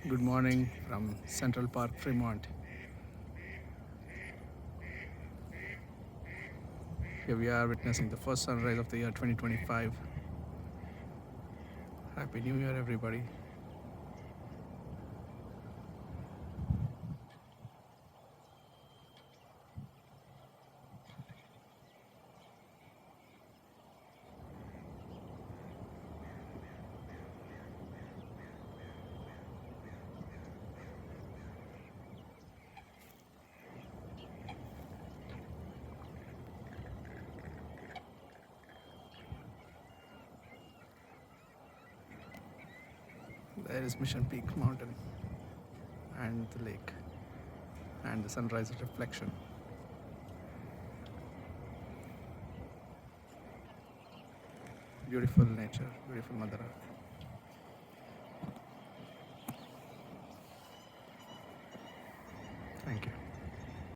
Good morning from Central Park, Fremont. Here we are witnessing the first sunrise of the year 2025. Happy New Year, everybody. There is Mission Peak Mountain and the lake and the sunrise reflection. Beautiful nature, beautiful Mother Earth. Thank you.